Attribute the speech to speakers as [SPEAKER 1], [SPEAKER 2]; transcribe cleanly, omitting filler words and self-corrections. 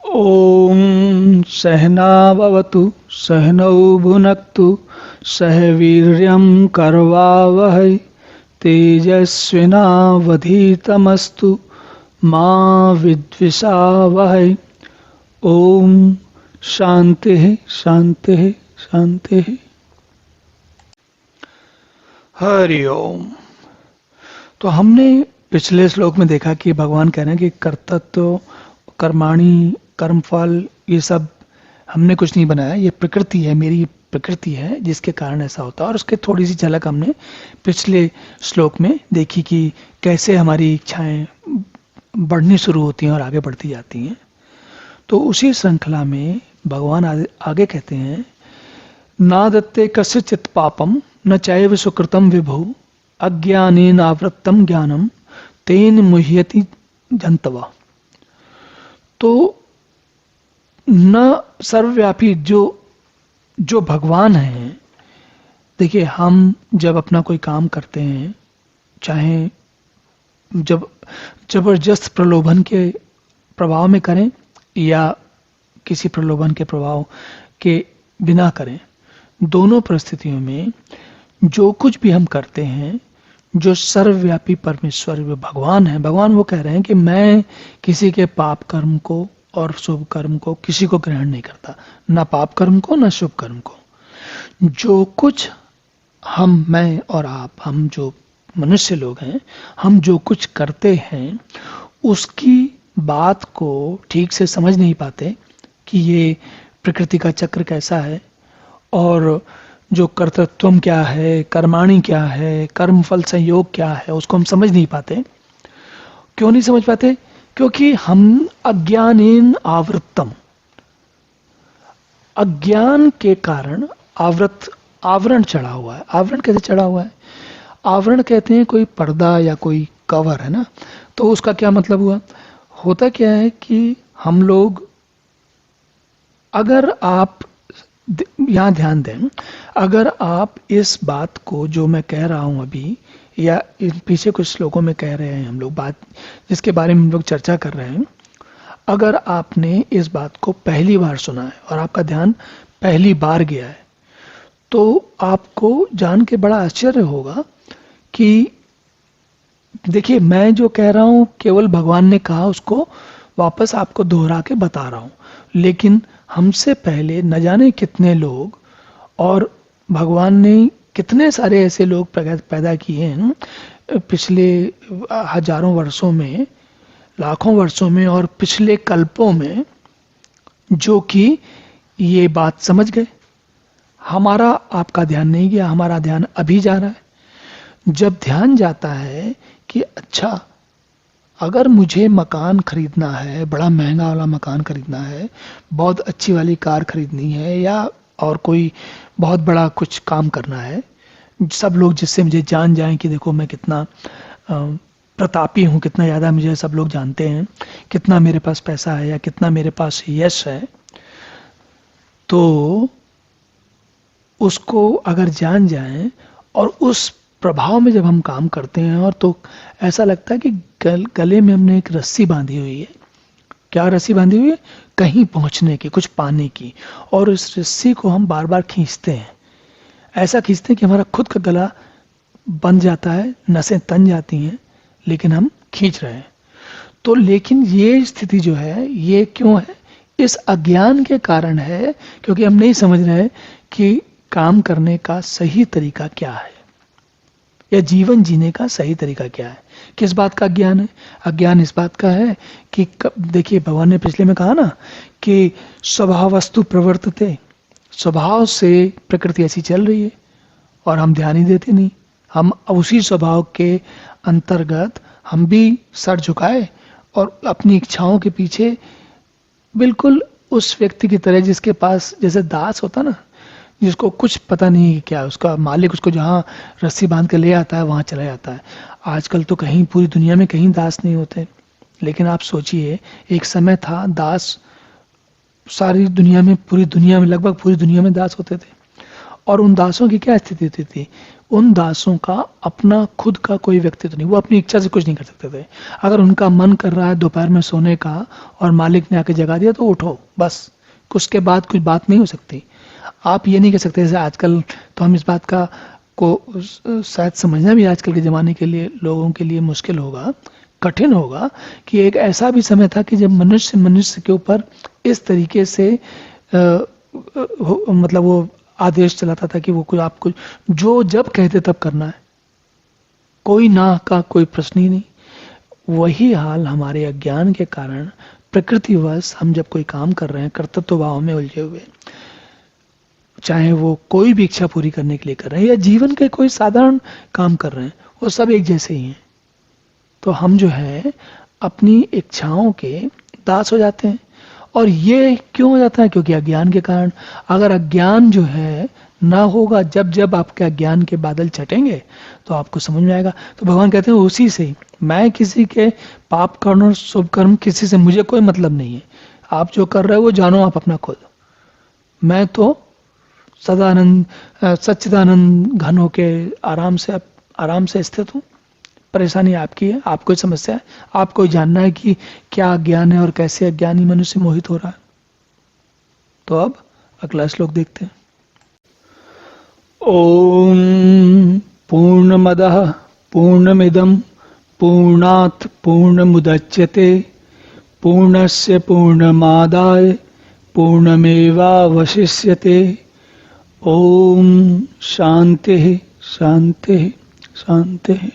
[SPEAKER 1] ॐ सहनाववतु सहनौ भुनक्तु सह वीर्यं करवावहै तेजस्विनावधीतमस्तु मा विद्विषावहै। ॐ शान्तिः शान्तिः शान्तिः। हरि ओम। तो हमने पिछले श्लोक में देखा कि भगवान कह रहे हैं कि कर्तृत्व, कर्माणि, कर्मफल, ये सब हमने कुछ नहीं बनाया, ये प्रकृति है, मेरी प्रकृति है जिसके कारण ऐसा होता है। और उसके थोड़ी सी झलक हमने पिछले श्लोक में देखी कि कैसे हमारी इच्छाएं बढ़नी शुरू होती हैं और आगे बढ़ती जाती हैं। तो उसी श्रृंखला में भगवान आगे कहते हैं, ना दत्ते कस्यचित् पापम न चैव सुकृतम विभु अज्ञानेन आवृत्तम ज्ञानम तेन मुह्यति जंतवा। तो न सर्वव्यापी जो भगवान है, देखिए हम जब अपना कोई काम करते हैं, चाहे जब जबरदस्त प्रलोभन के प्रभाव में करें या किसी प्रलोभन के प्रभाव के बिना करें, दोनों परिस्थितियों में जो कुछ भी हम करते हैं, जो सर्वव्यापी परमेश्वर भगवान है, भगवान वो कह रहे हैं कि मैं किसी के पाप कर्म को और शुभ कर्म को किसी को ग्रहण नहीं करता, ना पाप कर्म को ना शुभ कर्म को। जो कुछ मैं और आप, हम जो मनुष्य लोग हैं, हम जो कुछ करते हैं उसकी बात को ठीक से समझ नहीं पाते कि ये प्रकृति का चक्र कैसा है और जो कर्तृत्वम क्या है, कर्माणि क्या है, कर्म फल संयोग क्या है, उसको हम समझ नहीं पाते। क्यों नहीं समझ पाते? क्योंकि हम अज्ञानेन आवृत्तम, अज्ञान के कारण आवरण चढ़ा हुआ है। आवरण कैसे चढ़ा हुआ है? आवरण कहते हैं कोई पर्दा या कोई कवर, है ना। तो उसका क्या मतलब हुआ? होता क्या है कि हम लोग, अगर आप यहाँ ध्यान दें, अगर आप इस बात को जो मैं कह रहा हूं अभी, या पीछे कुछ श्लोकों में कह रहे हैं हम लोग, बात जिसके बारे में हम लोग चर्चा कर रहे हैं, अगर आपने इस बात को पहली बार सुना है और आपका ध्यान पहली बार गया है, तो आपको जान के बड़ा आश्चर्य होगा कि देखिए, मैं जो कह रहा हूं केवल भगवान ने कहा, उसको वापस आपको दोहरा के बता रहा हूं। लेकिन हमसे पहले न जाने कितने लोग, और भगवान ने कितने सारे ऐसे लोग पैदा किए हैं पिछले हजारों वर्षों में, लाखों वर्षों में और पिछले कल्पों में, जो कि ये बात समझ गए। हमारा आपका ध्यान नहीं गया, हमारा ध्यान अभी जा रहा है। जब ध्यान जाता है कि अच्छा, अगर मुझे मकान खरीदना है, बड़ा महंगा वाला मकान खरीदना है, बहुत अच्छी वाली कार खरीदनी है, या और कोई बहुत बड़ा कुछ काम करना है, सब लोग जिससे मुझे जान जाएं कि देखो मैं कितना प्रतापी हूँ, कितना ज़्यादा मुझे सब लोग जानते हैं, कितना मेरे पास पैसा है या कितना मेरे पास यश है, तो उसको अगर जान जाएं और उस प्रभाव में जब हम काम करते हैं, और तो ऐसा लगता है कि गले में हमने एक रस्सी बांधी हुई है। क्या रस्सी बांधी हुई है? कहीं पहुंचने की, कुछ पाने की। और इस रस्सी को हम बार बार खींचते हैं, ऐसा खींचते हैं कि हमारा खुद का गला बंध जाता है, नसें तन जाती हैं, लेकिन हम खींच रहे हैं। तो लेकिन ये स्थिति जो है, ये क्यों है? इस अज्ञान के कारण है, क्योंकि हम नहीं समझ रहे कि काम करने का सही तरीका क्या है, या जीवन जीने का सही तरीका क्या है। किस बात का अज्ञान है? अज्ञान इस बात का है कि देखिए, भगवान ने पिछले में कहा ना कि स्वभावस्तु प्रवर्तते, स्वभाव से प्रकृति ऐसी चल रही है और हम ध्यान ही देते नहीं। हम उसी स्वभाव के अंतर्गत हम भी सर झुकाए और अपनी इच्छाओं के पीछे, बिल्कुल उस व्यक्ति की तरह जिसके पास, जैसे दास होता ना, जिसको कुछ पता नहीं है क्या, उसका मालिक उसको जहाँ रस्सी बांध के ले आता है वहाँ चला जाता है। आजकल तो कहीं पूरी दुनिया में कहीं दास नहीं होते, लेकिन आप सोचिए, एक समय था दास सारी दुनिया में, पूरी दुनिया में, लगभग पूरी दुनिया में दास होते थे। और उन दासों की क्या स्थिति होती थी? उन दासों का अपना खुद का कोई व्यक्तित्व नहीं, वो अपनी इच्छा से कुछ नहीं कर सकते थे। अगर उनका मन कर रहा है दोपहर में सोने का और मालिक ने आके जगा दिया तो उठो बस, उसके बाद कुछ बात नहीं हो सकती। आप ये नहीं कह सकते, जैसे आजकल तो हम इस बात का को शायद समझना भी आजकल के ज़माने के लिए लोगों के लिए मुश्किल होगा, कठिन होगा, कि एक ऐसा भी समय था कि जब मनुष्य मनुष्य के ऊपर इस तरीके से मतलब वो आदेश चलाता था कि वो कुछ आपको जो जब कहते तब करना है, कोई ना का कोई प्रश्न ही नहीं। वही हाल हमारे अज्ञान के कारण प्रकृतिवश हम जब कोई काम कर रहे हैं कर्तव्य भाव में उलझे हुए, चाहे वो कोई भी इच्छा पूरी करने के लिए कर रहे हैं या जीवन के कोई साधारण काम कर रहे हैं, वो सब एक जैसे ही हैं। तो हम जो है अपनी इच्छाओं के दास हो जाते हैं। और ये क्यों हो जाता है? क्योंकि अज्ञान के कारण। अगर अज्ञान जो है ना होगा, जब जब आपके अज्ञान के बादल छटेंगे तो आपको समझ में आएगा। तो भगवान कहते हैं उसी से, मैं किसी के पाप कर्म और शुभ कर्म किसी से मुझे कोई मतलब नहीं है। आप जो कर रहे हो वो जानो आप अपना खुद। मैं तो सदानंद सच्चिदानंद घन होके आराम से स्थित हूँ। परेशानी आपकी है, आपको समस्या है, आपको जानना है कि क्या अज्ञान है और कैसे अज्ञानी मनुष्य मोहित हो रहा है। तो अब अगला श्लोक देखते हैं। ओम पूर्णमदः पूर्णमिदं पूर्णात् पूर्णमुदच्यते पूर्णस्य पूर्णमादाय पूर्णमेवावशिष्यते। ओम शांति शांति शांति।